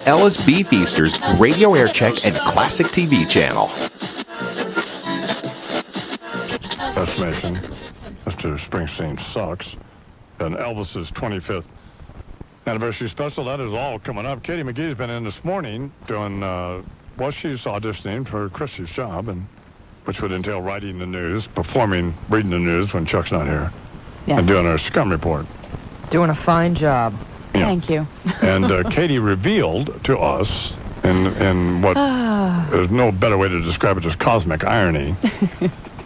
Ellis Beefeaster's Radio Air Check and Classic TV channel. Estimation, Mr. Springsteen sucks. And Elvis's 25th anniversary special, that is all coming up. Katie McGee's been in this morning doing, she's auditioning for Christy's job, and which would entail writing the news, reading the news when Chuck's not here, and doing our scum report. Doing a fine job. Yeah. Thank you. And Katie revealed to us in what there's no better way to describe it as cosmic irony,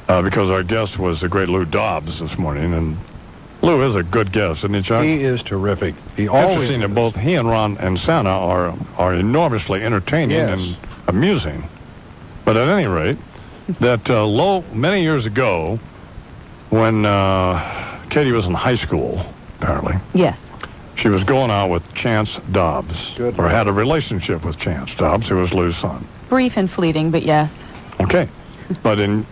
because our guest was the great Lou Dobbs this morning, and Lou is a good guest, isn't he, Chuck? He is terrific. He always Interesting that both he and Ron and Santa are enormously entertaining and amusing. But at any rate, that many years ago, when Katie was in high school, apparently. Yes. She was going out with Chance Dobbs, or had a relationship with Chance Dobbs, who was Lou's son. Brief and fleeting, but yes. Okay, but in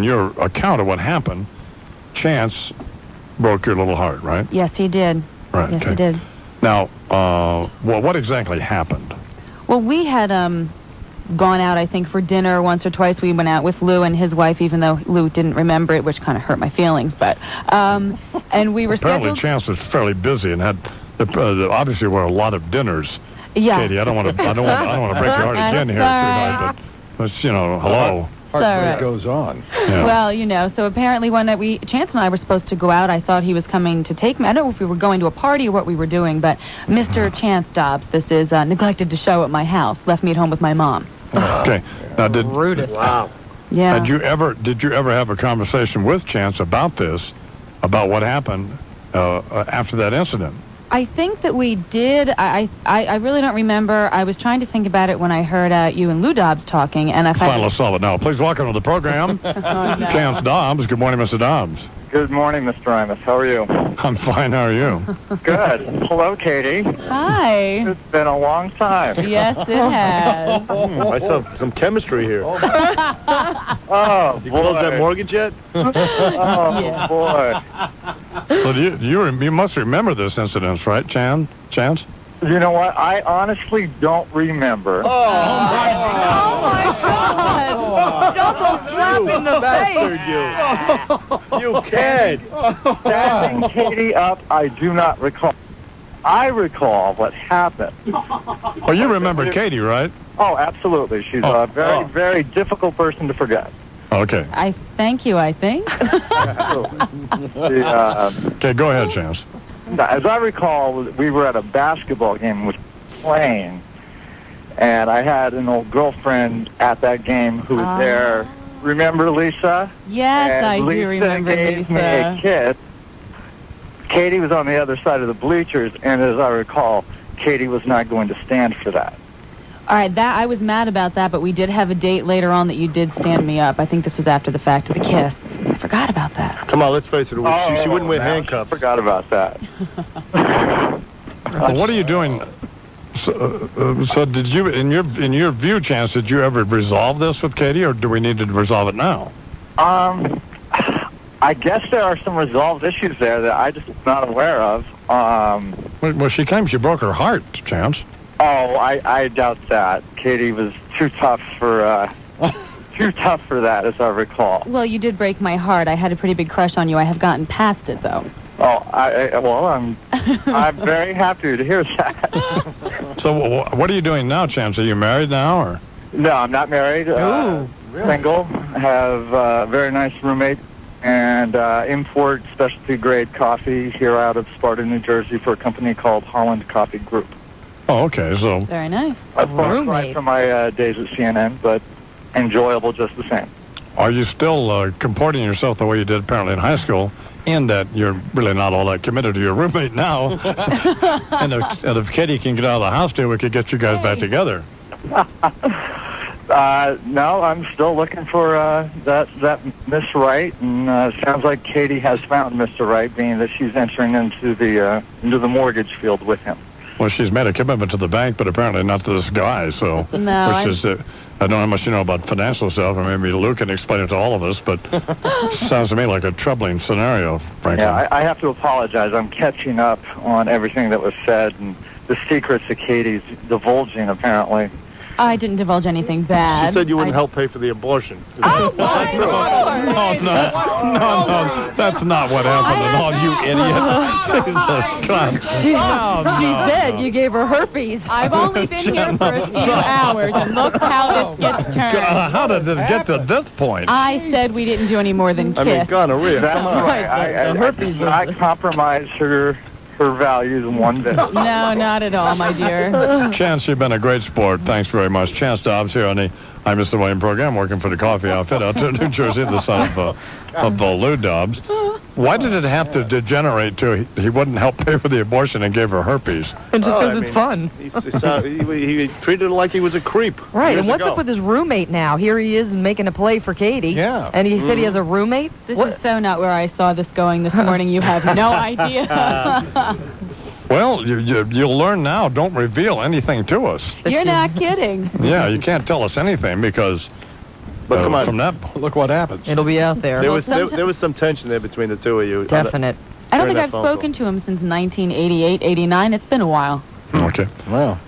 your account of what happened, Chance broke your little heart, right? Yes, he did. Right. Yes, he did. Now, what exactly happened? Well, we had gone out, I think, for dinner once or twice. We went out with Lou and his wife, even though Lou didn't remember it, which kind of hurt my feelings. But and we were apparently Chance was fairly busy and had obviously were a lot of dinners. Yeah. Katie, I don't want to break your heart again here tonight, but hello. Heartbreak goes on. Yeah. Well, so apparently one night Chance and I were supposed to go out. I thought he was coming to take me. I don't know if we were going to a party or what we were doing, but Mr. Chance Dobbs, this is, neglected to show at my house, left me at home with my mom. Okay. Now, Wow. Yeah. Did you ever have a conversation with Chance about this, about what happened after that incident? I think that we did. I really don't remember. I was trying to think about it when I heard you and Lou Dobbs talking, and I finally solve it now. Please welcome to the program, Chance Dobbs. Good morning, Mr. Dobbs. Good morning, Mr. Imus. How are you? I'm fine. How are you? Good. Hello, Katie. Hi. It's been a long time. Yes, it has. I saw some chemistry here. Oh, Did you close that mortgage yet? Oh, boy. So you must remember this incident, right, Chance? You know what? I honestly don't remember. Oh, my God. Double slap in the face. You kid. Standing Katie up, I do not recall. I recall what happened. Oh, you remember Katie, right? Oh, absolutely. She's a very, very difficult person to forget. Okay. I thank you, I think. Okay, go ahead, Chance. As I recall, we were at a basketball game with playing, and I had an old girlfriend at that game who was there. Remember Lisa? Yes, and I do remember gave me a kiss. Katie was on the other side of the bleachers, and as I recall, Katie was not going to stand for that. All right, I was mad about that, but we did have a date later on that you did stand me up. I think this was after the fact of the kiss. I forgot about that. Come on, let's face it. She wouldn't wear handcuffs. I forgot about that. So what are you doing? So did you, in your view, Chance, did you ever resolve this with Katie, or do we need to resolve it now? I guess there are some resolved issues there that I just am not aware of. Well, she broke her heart, Chance. Oh, I doubt that. Katie was too tough for that, as I recall. Well, you did break my heart. I had a pretty big crush on you. I have gotten past it, though. Oh, I'm very happy to hear that. So what are you doing now, Chance? Are you married now, or? No, I'm not married. Ooh, really? Single. Have a very nice roommate, and import specialty grade coffee here out of Sparta, New Jersey, for a company called Holland Coffee Group. Oh, okay. So very nice. I've far right from my days at CNN, but enjoyable just the same. Are you still comporting yourself the way you did apparently in high school, in that you're really not all that committed to your roommate now? and if Katie can get out of the house too, we could get you guys back together. No, I'm still looking for that Miss Right, and sounds like Katie has found Mr. Right, being that she's entering into the mortgage field with him. Well, she's made a commitment to the bank, but apparently not to this guy. So, no, I don't know how much you know about financial stuff, or maybe Luke can explain it to all of us. But sounds to me like a troubling scenario, frankly. Yeah, I have to apologize. I'm catching up on everything that was said, and the secrets that Katie's divulging, apparently. I didn't divulge anything bad. She said you wouldn't help pay for the abortion. Oh, my Lord! No, that's not what happened at all, you idiot. Jesus Christ. She said you gave her herpes. I've only been here for a few hours, and look how this gets turned. How did it get to this point? I said we didn't do any more than kiss. I mean, gonorrhea. That's Come on. right. I compromised her values in one bit. No, not at all, my dear. Chance, you've been a great sport. Thanks very much. Chance Dobbs here on the I'm Mr. Wayne program, working for the coffee outfit out there in New Jersey, the son of Lou Dobbs. Why did it have to degenerate to he wouldn't help pay for the abortion and gave her herpes? And just because it's fun. He treated her like he was a creep. Right, and what's up with his roommate now? Here he is making a play for Katie. Yeah. And he said he has a roommate? This is so not where I saw this going this morning. You have no idea. Well, you'll learn now. Don't reveal anything to us. You're not kidding. Yeah, you can't tell us anything because But come on. from that... Look what happens. It'll be out there. There Well, was there was some tension there between the two of you. Definite. I don't During think that I've phone spoken to him since 1988, 89. It's been a while. Okay. Well,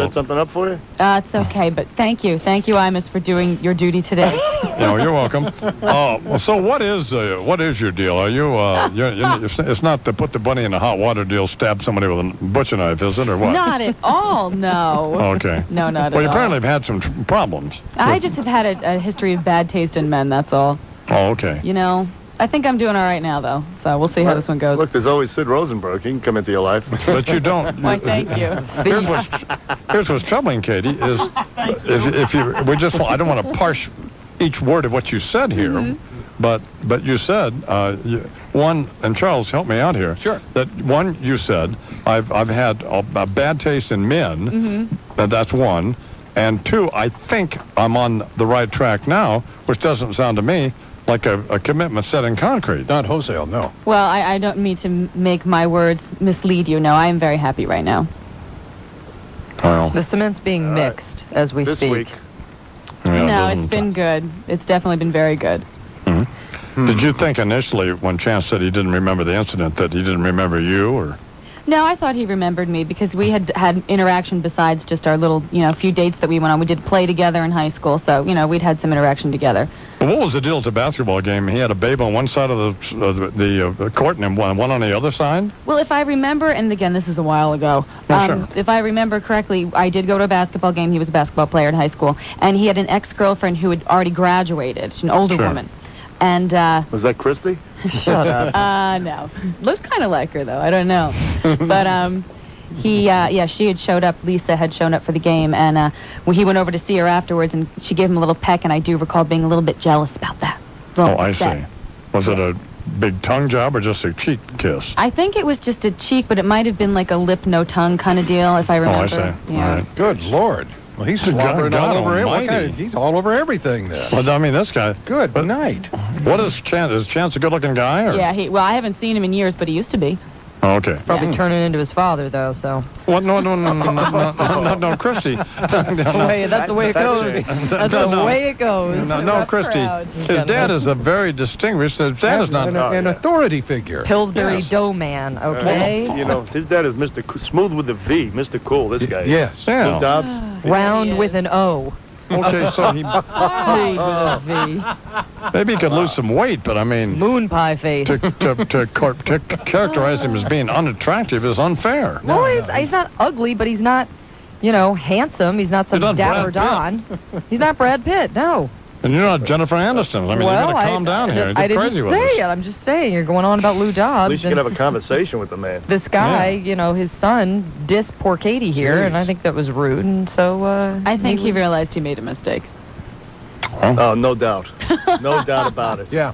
Set something up for you? It's okay, but thank you. Thank you, Imus, for doing your duty today. No, you're welcome. Well, so what is your deal? Are you, it's not to put the bunny in the hot water deal, stab somebody with a butcher knife, is it, or what? Not at all, no. Okay. No, not Well, at you all. apparently have had some problems. I just have had a history of bad taste in men, that's all. Oh, okay. You know, I think I'm doing all right now, though, so we'll see how this one goes. Look, there's always Sid Rosenberg. He can come into your life. But you don't. Why, thank you. Here's what's troubling, Katie, is if you, I don't want to parse each word of what you said here, but you said, one, and Charles, help me out here. Sure. That one, you said, I've had a bad taste in men, that's one, and two, I think I'm on the right track now, which doesn't sound to me like a commitment set in concrete. not wholesale, no. Well, I don't mean to make my words mislead you. No, I am very happy right now. Well, The cement's being mixed as we This speak. week. yeah, No, doesn't- it's been good. It's definitely been very good. Did you think initially, when Chance said he didn't remember the incident, that he didn't remember you, or? No, I thought he remembered me because we had interaction besides just our little, few dates that we went on. We did play together in high school, so, we'd had some interaction together. What was the deal at the basketball game? He had a babe on one side of the court and one on the other side? Well, if I remember, and again, this is a while ago, Sure. if I remember correctly, I did go to a basketball game. He was a basketball player in high school, and he had an ex-girlfriend who had already graduated, an older Sure. woman. And, Was that Christy? Shut up. no. Looked kind of like her, though. I don't know. But, she had showed up. Lisa had shown up for the game, and he went over to see her afterwards, and she gave him a little peck, and I do recall being a little bit jealous about that. Oh, I see. Was it a big tongue job or just a cheek kiss? I think it was just a cheek, but it might have been like a lip, no tongue kind of deal, if I remember. Oh, I see. Yeah. All right. Good Lord. Well, he's slobbering God all over it. What almighty. he's all over everything then. Well, I mean, this guy. Good night. What is Chance? Is Chance a good-looking guy? Or? Yeah, I haven't seen him in years, but he used to be. Oh, okay. Probably turning into his father, though, so. What? No, Christy. That's the way it goes. That's the way it goes. No, Christy. Proud. His dad is a very distinguished. His dad is not. An authority figure. Pillsbury Yes. dough man, okay? His dad is Mr. Smooth with the V, Mr. Cool, this guy. Yes. Yeah. Lou Dobbs. Round with an O. Okay, so he Smooth with a V. maybe he could lose some weight, but I mean, Moon pie face. to characterize him as being unattractive is unfair. Well, he's not ugly, but he's not, handsome. He's not some He's not dapper Brad Don. He's not Brad Pitt, no. And you're not Jennifer Aniston. I mean, you gotta calm down here. I Get didn't crazy with say us. it. I'm just saying, you're going on about Lou At Dobbs. least you can have a conversation with the man. This guy, his son dissed poor Katie here, and I think that was rude, and so, I think he realized he made a mistake. Oh, no doubt. No doubt about it. Yeah.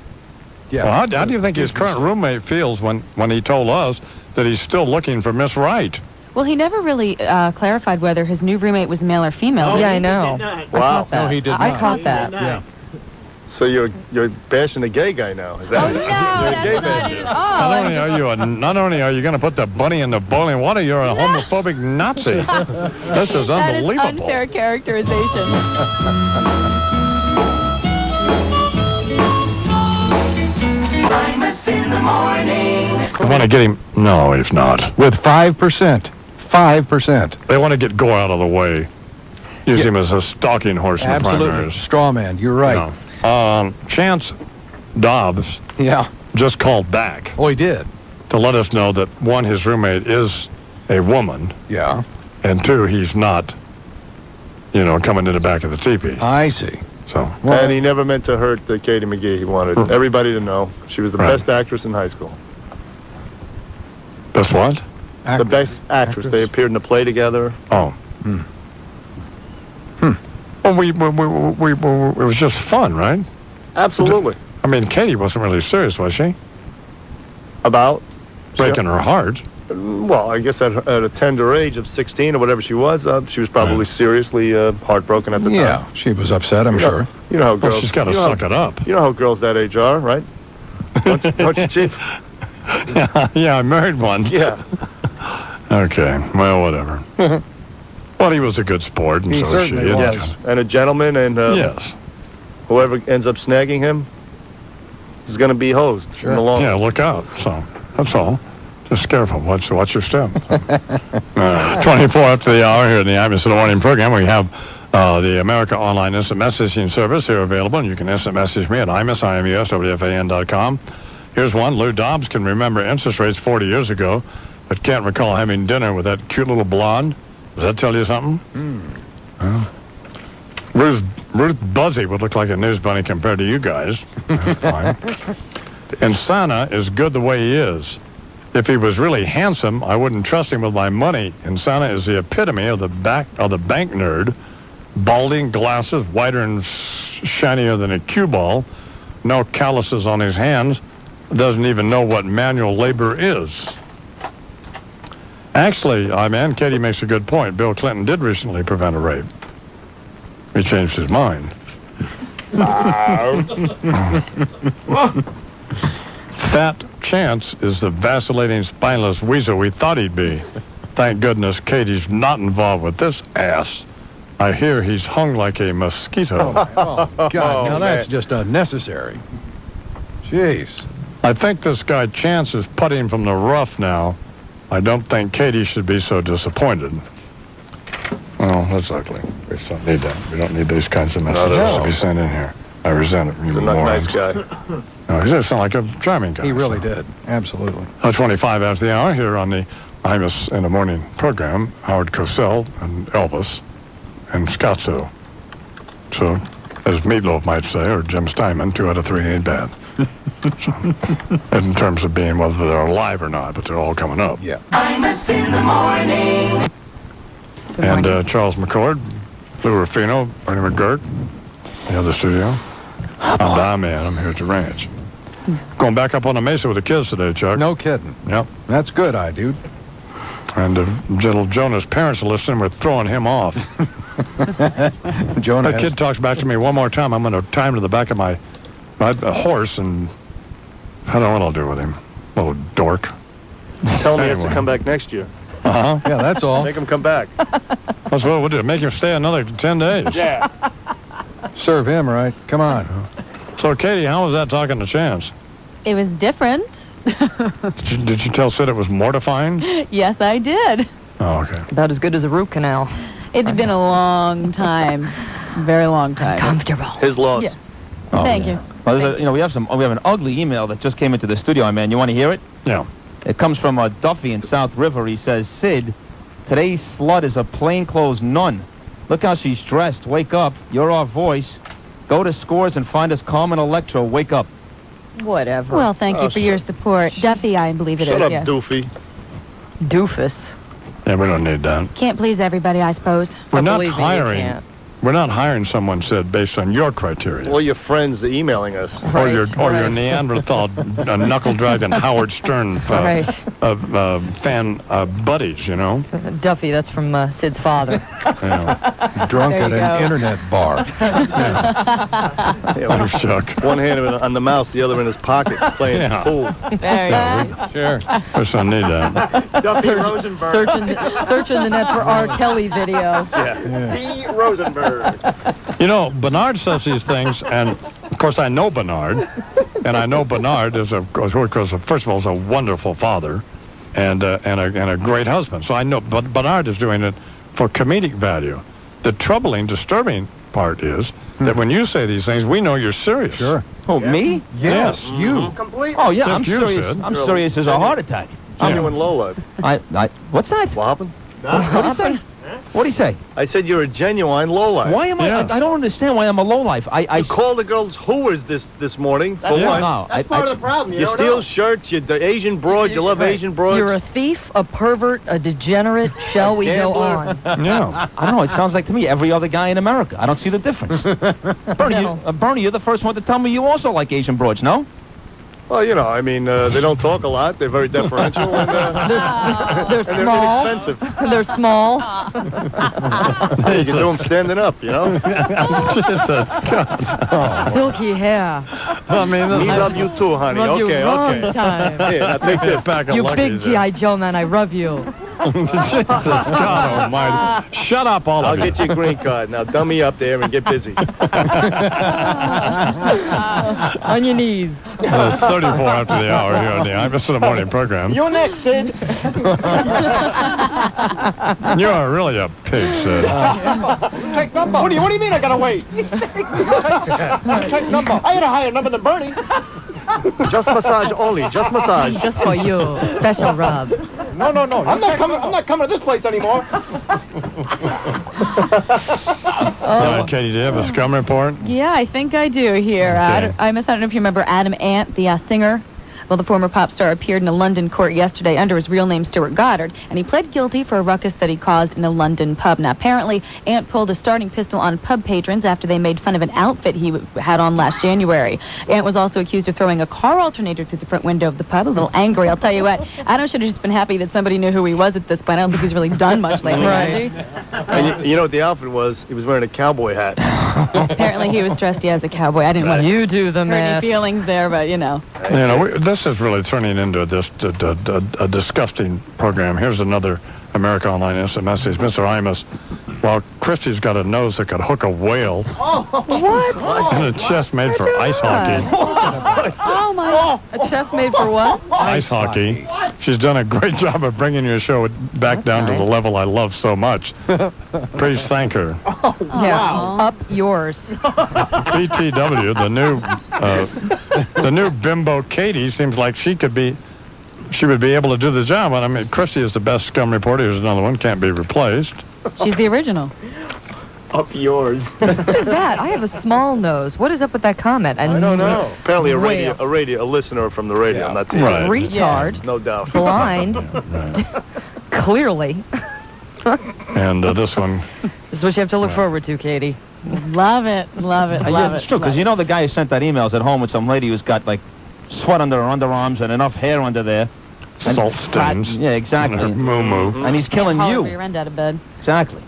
Yeah. Well, how do you think his current roommate feels when he told us that he's still looking for Miss Right? Well, he never really clarified whether his new roommate was male or female. Yeah, I know. Wow. No, he did I not. caught that. Yeah. So you're bashing the gay guy now. Is that Oh, no, you're a gay that's not basher. it at all. Not only are you going to put the bunny in the boiling water, you're a homophobic Nazi. This is That is unbelievable. unfair characterization. I want to get him. No, he's not. With 5%. 5%. They want to get Gore out of the way. Use him as a stalking horse in the Absolutely. primaries. Straw man, you're right. Yeah. Chance Dobbs Yeah. just called back Oh, he did. to let us know that, one, his roommate is a woman, Yeah. and two, he's not, coming in the back of the teepee. I see. So, And he never meant to hurt Katie McGee. He wanted everybody to know she was the Right. best actress in high school. that's what? The best actress. They appeared in a play together. Oh. Well, it was just fun, right? Absolutely. I mean, Katie wasn't really serious, was she? About? Breaking her heart. Well, I guess at a tender age of 16 or whatever she was probably Right. seriously heartbroken at the Yeah, time. she was upset, I'm sure. You know how girls... Well, she's got to you know suck it up. You know how girls that age are, right? Don't you, Chief? Yeah, I married one. Yeah. Okay, well, whatever. Well, he was a good sport, and He so is she. certainly was. Yes. And a gentleman, and Yes. whoever ends up snagging him is going to be hosed Sure. in the long Yeah, look out. So, that's all. Just careful. Watch your step. 24 after the hour here in the Imus in the Morning program. We have the America Online Instant Messaging Service here available, and you can instant message me at IMUS, IMUS, WFAN.com. Here's one. Lou Dobbs can remember interest rates 40 years ago, but can't recall having dinner with that cute little blonde. Does that tell you something? Ruth Buzzy would look like a news bunny compared to you guys. That's fine. And Santa is good the way he is. If he was really handsome, I wouldn't trust him with my money. And Santa is the epitome of the bank nerd. Balding, glasses, whiter and shinier than a cue ball. No calluses on his hands. Doesn't even know what manual labor is. Actually, man, Katie makes a good point. Bill Clinton did recently prevent a rape. He changed his mind. Fat Chance is the vacillating, spineless weasel we thought he'd be. Thank goodness Katie's not involved with this ass. I hear he's hung like a mosquito. Oh, God, now that's man. just unnecessary. Jeez. I think this guy Chance is putting from the rough now. I don't think Katie should be so disappointed. Well, that's ugly. We don't need that. We don't need these kinds of messages to be sent in here. I resent it. He's a nice guy. No, he does sound like a charming guy. He really so. did. Absolutely. 25 after the hour here on the Imus in the Morning program. Howard Cosell and Elvis and Scotzo. So, as Meatloaf might say, or Jim Steinman, 2 out of 3 ain't bad. So, in terms of being whether they're alive or not, but they're all coming up. Yeah. Imus in the morning. And Charles McCord, Lou Rufino, Bernie McGirt, the other studio. I'm Don Man. I'm here at the ranch. Going back up on the mesa with the kids today, Chuck. No kidding. Yep. That's good, dude. And little Jonah's parents are listening. We're throwing him off. Jonah That kid talks back to me one more time. I'm going to tie him to the back of my horse, and I don't know what I'll do with him. Little dork. Tell him he has Anyway. to come back next year. Uh-huh. Yeah, that's all. Make him come back. That's what we'll do. Make him stay another 10 days. Yeah. Serve him right. Come on. So, Katie, how was that talking to Chance? It was different. Did you tell Sid it was mortifying? Yes, I did. Oh, okay. About as good as a root canal. It had been a long time. Very long time. Comfortable. His loss. Yeah. Oh, Thank you. Well, we have an ugly email that just came into the studio, man. You want to hear it? Yeah. It comes from Duffy in South River. He says, Sid, today's slut is a plainclothes nun. Look how she's dressed. Wake up. You're our voice. Go to Scores and find us Carmen Electro. Wake up. Whatever. Well, thank you for your support. Duffy, I believe it is. Shut up, yes. doofy. Doofus. Yeah, we don't need that. Can't please everybody, I suppose. We're not Believe me, you hiring. can't. We're not hiring someone, Sid, based on your criteria. Or your friends emailing us. or your right. Neanderthal knuckle-dragging Howard Stern Right. fan buddies, you know? Duffy, that's from Sid's father. Drunk There at you an go. internet bar. Oh, Chuck. One hand on the mouse, the other in his pocket, playing Yeah. pool. There you go. Sure. Guess I need that. Duffy Rosenberg. Searching the net for R. Kelly video. Yeah. P. Rosenberg. You know, Bernard says these things, and of course I know Bernard, and I know Bernard is first of all, is a wonderful father, and a great husband. So I know, but Bernard is doing it for comedic value. The troubling, disturbing part is that when you say these things, we know you're serious. Sure. Oh, me? Yes. You. Complete. Oh, yeah, I'm Except you, serious. Sid. I'm serious as a heart attack. Genuine lowlife. What's that? What happened? What did he say? What did he say? I said you're a genuine lowlife. Why am I? Yes. I don't understand why I'm a lowlife. You called the girls hooers this morning. For Yeah. what? No, That's part of the problem. You steal shirts, you the Asian broads, you love Asian broads. You're a thief, a pervert, a degenerate. Shall we go on? Yeah. I don't know. It sounds like to me every other guy in America. I don't see the difference. Bernie, you're the first one to tell me you also like Asian broads, no? Well, you know, I mean, they don't talk a lot. They're very deferential, and They're they're small. inexpensive. They're small. You can do them standing up, you know? Silky hair. I mean, We love you too, honey. Rub you Okay, wrong okay. time. Here, now take this. back of You Lucky's big there. G.I. Joe man, I rub you. Jesus God Almighty! Shut up, all I'll of you. get you a green card. Now dummy up there and get busy. On your knees. It's 34 after the hour here on the Imus in the Morning program. You're next, Sid. You are really a pig, Sid. Take number. What do you mean I gotta wait? Take number. I had a higher number than Bernie. Just massage only. Just massage. Just for you. Special rub. No. I'm not coming to this place anymore. All right, Katie, do you have a scum report? Yeah, I think I do here. Okay. I don't know if you remember Adam Ant, the singer. Well, the former pop star appeared in a London court yesterday under his real name, Stuart Goddard, and he pled guilty for a ruckus that he caused in a London pub. Now, apparently, Ant pulled a starting pistol on pub patrons after they made fun of an outfit he had on last January. Ant was also accused of throwing a car alternator through the front window of the pub, a little angry. I'll tell you what, Adam should have just been happy that somebody knew who he was at this point. I don't think he's really done much lately, has he? And you know what the outfit was? He was wearing a cowboy hat. Apparently, he was dressed as a cowboy. I didn't want to You do the hurt any math. feelings there, but, you know. You know, this is really turning into a disgusting program. Here's another America Online instant message. Mr. Imus, while Christie's got a nose that could hook a whale What? and a chest made for ice hockey. Oh, my. A chest made for what? Ice hockey. She's done a great job of bringing your show back down to the level I love so much. Please thank her. Yeah. Up yours. BTW, the new bimbo Katie seems like she would be able to do the job. And I mean, Christy is the best scum reporter. Here's another one, can't be replaced. She's the original. Up yours. What is that? I have a small nose. What is up with that comment? I don't know. Apparently a Whale. listener from the radio, not TV. Right. Retard. No doubt. Blind. Clearly. And this one, This is what you have to look forward to, Katie. Love it, love it, Yeah, love it's it. true, because you know the guy who sent that email is at home with some lady who's got, like, sweat under her underarms and enough hair under there. And salt fat- stains. Yeah, exactly. Moo-moo. And he's killing Can't you. haul your end out of bed. Exactly.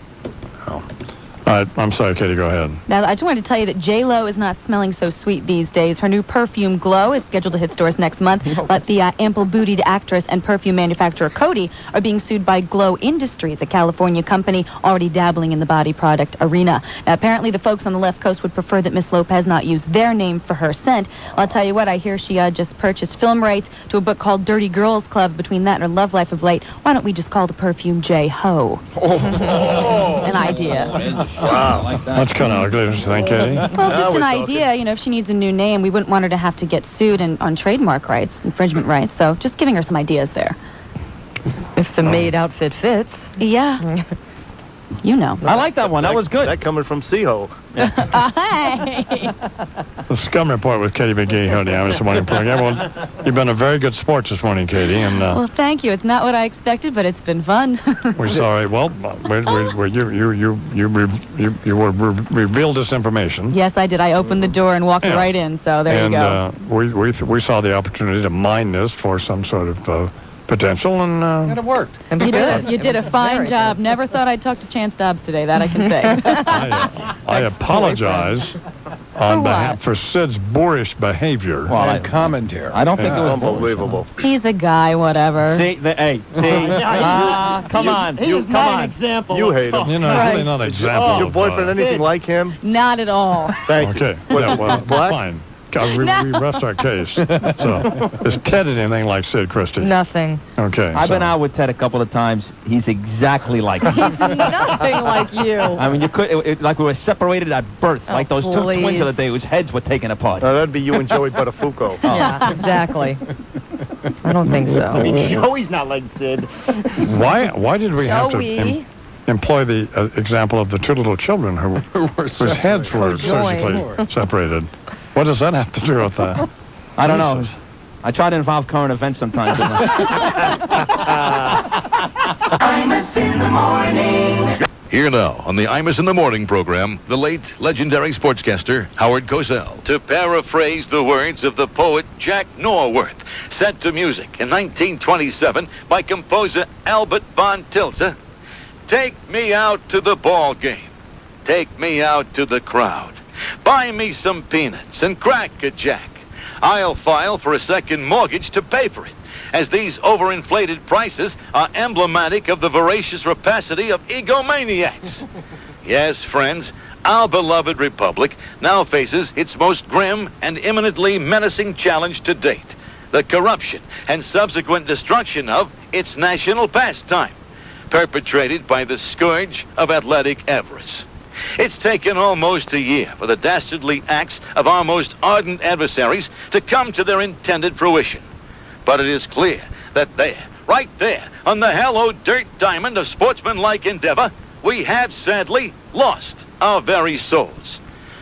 All right, I'm sorry, Katie, go ahead. Now, I just wanted to tell you that J-Lo is not smelling so sweet these days. Her new perfume Glow is scheduled to hit stores next month, but the ample-bootied actress and perfume manufacturer Coty are being sued by Glow Industries, a California company already dabbling in the body product arena. Now, apparently, the folks on the left coast would prefer that Miss Lopez not use their name for her scent. I'll tell you what, I hear she just purchased film rights to a book called Dirty Girls Club. Between that and her love life of late, why don't we just call the perfume J-Ho? An idea. Wow. That's kind of ugly, don't you think, Katie? Well, Now just we're an talking. idea. You know, if she needs a new name, we wouldn't want her to have to get sued on trademark rights, infringement rights. So just giving her some ideas there. If the maid outfit fits. Yeah. You know. I like that one. That was good. That coming from Seho. Hey. The scum report with Katie McGee here on the Imus Morning program. Well, you've been a very good sport this morning, Katie, and Well, thank you. It's not what I expected, but it's been fun. we're sorry. Well, you revealed this information. Yes, I did. I opened the door and walked Yeah. right in. So there And you go. we saw the opportunity to mine this for some sort of potential, and And it worked. And You good. did a fine Very job. Never thought I'd talk to Chance Dobbs today. That I can say. I apologize on For behalf what? for Sid's boorish behavior. Well, And commentary. I don't think it was Unbelievable. He's a guy, whatever. See, come on. He is not an example. You of hate him. talk. You know, it's really not an example. Your boyfriend of, anything Sid. like him? Not at all. Thank okay. you. Yeah, well, Black? fine. we rest our case. So, is Ted anything like Sid, Christie? Nothing. Okay. I've been out with Ted a couple of times. He's exactly like you. He's nothing like you. I mean, you could like we were separated at birth, like those two twins of the day whose heads were taken apart. That'd be you and Joey Buttafuoco. Yeah, exactly. I don't think so. I mean, Joey's not like Sid. Why did we have to Joey. employ the example of the two little children whose heads were surgically separated? What does that have to do with that? I don't know. I try to involve current events sometimes. Imus in the morning. Here now on the Imus in the Morning program, the late legendary sportscaster Howard Cosell. To paraphrase the words of the poet Jack Norworth, set to music in 1927 by composer Albert von Tilzer, take me out to the ball game. Take me out to the crowd. Buy me some peanuts and crack a jack. I'll file for a second mortgage to pay for it, as these overinflated prices are emblematic of the voracious rapacity of egomaniacs. Yes, friends, our beloved republic now faces its most grim and imminently menacing challenge to date, the corruption and subsequent destruction of its national pastime, perpetrated by the scourge of athletic avarice. It's taken almost a year for the dastardly acts of our most ardent adversaries to come to their intended fruition. But it is clear that there, right there, on the hallowed dirt diamond of sportsmanlike endeavor, we have sadly lost our very souls.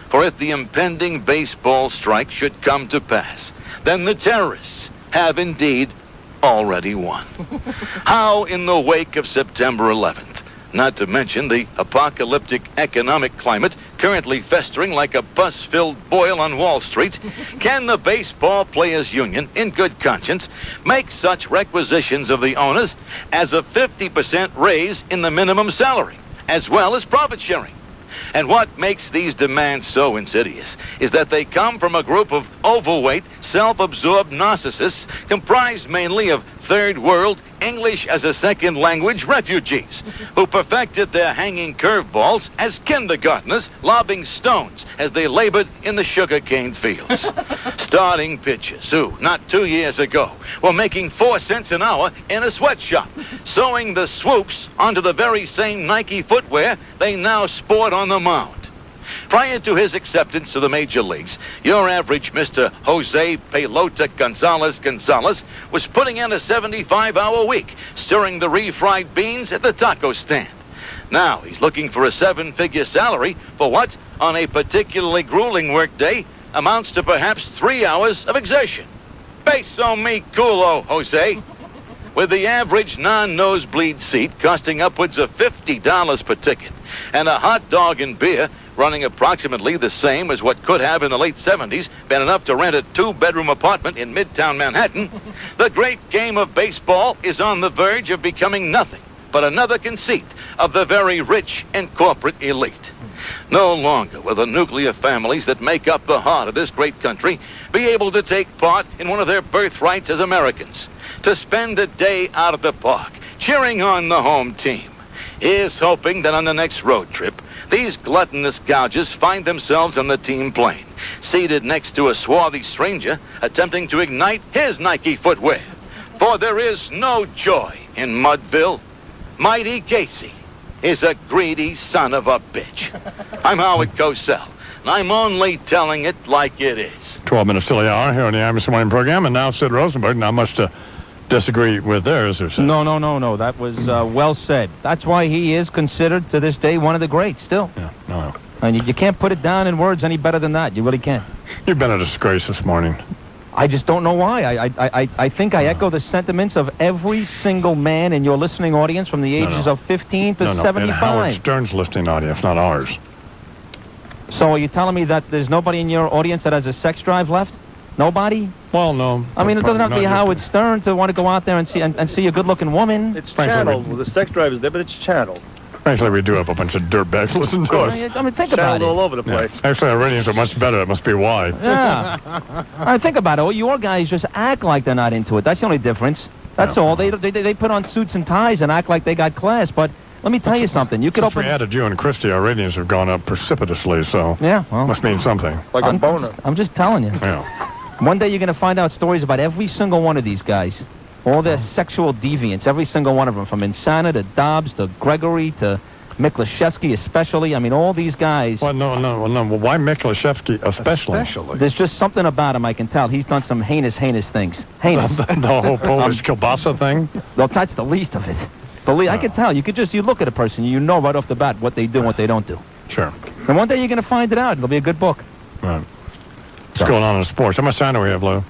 For if the impending baseball strike should come to pass, then the terrorists have indeed already won. How in the wake of September 11th, not to mention the apocalyptic economic climate currently festering like a bus-filled boil on Wall Street, can the Baseball Players Union, in good conscience, make such requisitions of the owners as a 50% raise in the minimum salary, as well as profit sharing? And what makes these demands so insidious is that they come from a group of overweight, self-absorbed narcissists comprised mainly of third world, English as a second language refugees who perfected their hanging curveballs as kindergartners lobbing stones as they labored in the sugarcane fields. Starting pitchers who, not 2 years ago, were making 4 cents an hour in a sweatshop, sewing the swoops onto the very same Nike footwear they now sport on the mound. Prior to his acceptance to the major leagues, your average Mr. Jose Pelota Gonzalez was putting in a 75-hour week, stirring the refried beans at the taco stand. Now he's looking for a 7-figure salary for what, on a particularly grueling workday, amounts to perhaps 3 hours of exertion. Peso mi culo, Jose. With the average non-nosebleed seat costing upwards of $50 per ticket, and a hot dog and beer running approximately the same as what could have in the late 70s been enough to rent a 2-bedroom apartment in Midtown Manhattan, the great game of baseball is on the verge of becoming nothing but another conceit of the very rich and corporate elite. No longer will the nuclear families that make up the heart of this great country be able to take part in one of their birthrights as Americans, to spend a day out at the park cheering on the home team. Here's hoping that on the next road trip, these gluttonous gougers find themselves on the team plane, seated next to a swarthy stranger attempting to ignite his Nike footwear. For there is no joy in Mudville. Mighty Casey is a greedy son of a bitch. I'm Howard Cosell, and I'm only telling it like it is. 12 minutes till the hour here on the Imus Morning program, and now Sid Rosenberg. Not much to disagree with there, is there, Sid? No. That was well said. That's why he is considered to this day one of the greats still. Yeah, no. And you can't put it down in words any better than that. You really can't. You've been a disgrace this morning. I just don't know why. I think I echo the sentiments of every single man in your listening audience from the ages of 15 to 75. And Howard Stern's listening audience, not ours. So are you telling me that there's nobody in your audience that has a sex drive left? Nobody? Well, no. I mean, it doesn't have to be Howard Stern to want to go out there and see a good-looking woman. It's channeled. Well, the sex drive is there, but it's channeled. Actually, we do have a bunch of dirtbags listening to us. I mean, think about it. All over the place. Yeah. Actually, our ratings are much better. That must be why. Yeah. All right, think about it. Well, your guys just act like they're not into it. That's the only difference. That's all. They put on suits and ties and act like they got class. But let me tell you something. You could Since open. we added you and Christie, our ratings have gone up precipitously, so Yeah, well, must mean something. Like a boner. I'm just telling you. Yeah. One day you're going to find out stories about every single one of these guys. All their sexual deviants, every single one of them, from Insana to Dobbs to Gregory to Miklashevsky especially. I mean, all these guys. Well, no. Well, why Miklashevsky especially? There's just something about him I can tell. He's done some heinous things. Heinous. The whole Polish kielbasa thing? Well, that's the least of it. I can tell. You look at a person, you know right off the bat what they do and what they don't do. Sure. And one day you're going to find it out. It'll be a good book. Right. What's going on in sports? How much time do we have, Lou?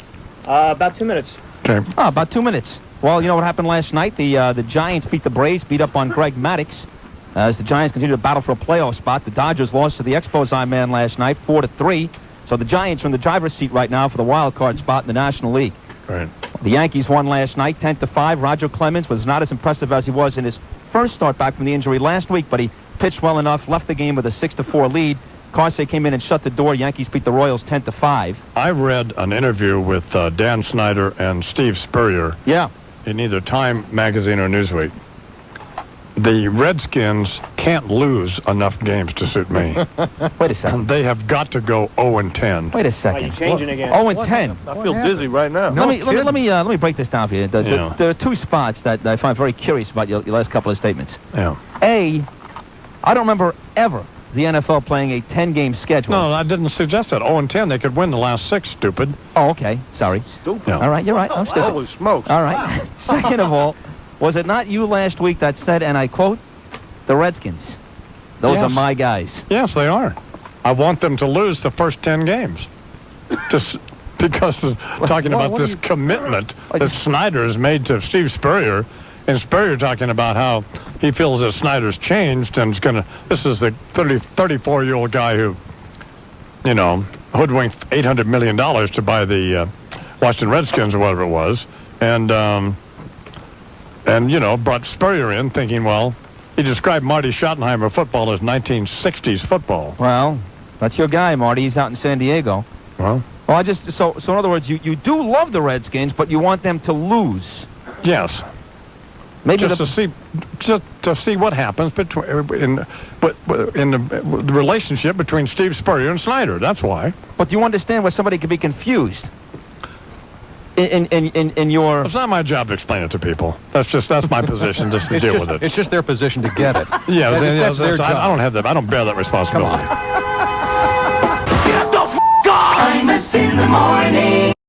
About 2 minutes. Okay. Oh, about 2 minutes. Well, you know what happened last night? The Giants beat the Braves, beat up on Greg Maddux. As the Giants continue to battle for a playoff spot, the Dodgers lost to the Expos man last night, 4-3. So the Giants are in the driver's seat right now for the wild card spot in the National League. Right. The Yankees won last night, 10-5. Roger Clemens was not as impressive as he was in his first start back from the injury last week, but he pitched well enough, left the game with a 6-4 lead. Carsey came in and shut the door. Yankees beat the Royals 10-5. I read an interview with Dan Snyder and Steve Spurrier. Yeah. In either Time magazine or Newsweek. The Redskins can't lose enough games to suit me. Wait a second. They have got to go 0-10. Wait a second. You're changing again. 0-10. I feel dizzy right now. Let me break this down for you. There are two spots that I find very curious about your last couple of statements. Yeah. A, I don't remember ever the NFL playing a 10-game schedule. No, I didn't suggest that. 0-10, they could win the last 6, stupid. Oh, okay. Sorry. Stupid. Yeah. All right, you're right. I'm stupid. Holy smokes. All right. Second of all, was it not you last week that said, and I quote, the Redskins? Those Yes. are my guys. Yes, they are. I want them to lose the first 10 games. Just because talking about this commitment that Snyder has made to Steve Spurrier, and Spurrier talking about how he feels that Snyder's changed and is going to, this is the 34-year-old guy who, you know, hoodwinked $800 million to buy the Washington Redskins or whatever it was, and you know, brought Spurrier in thinking, well, he described Marty Schottenheimer football as 1960s football. Well, that's your guy, Marty. He's out in San Diego. Well, I just, so in other words, you do love the Redskins, but you want them to lose. yes. Maybe Just to see what happens between in the relationship between Steve Spurrier and Snyder. That's why. But you understand where somebody could be confused. In your... It's not my job to explain it to people. That's my position, just to deal with it. It's just their position to get it. Yeah, that's their job. I don't have that. I don't bear that responsibility. Imus in the morning.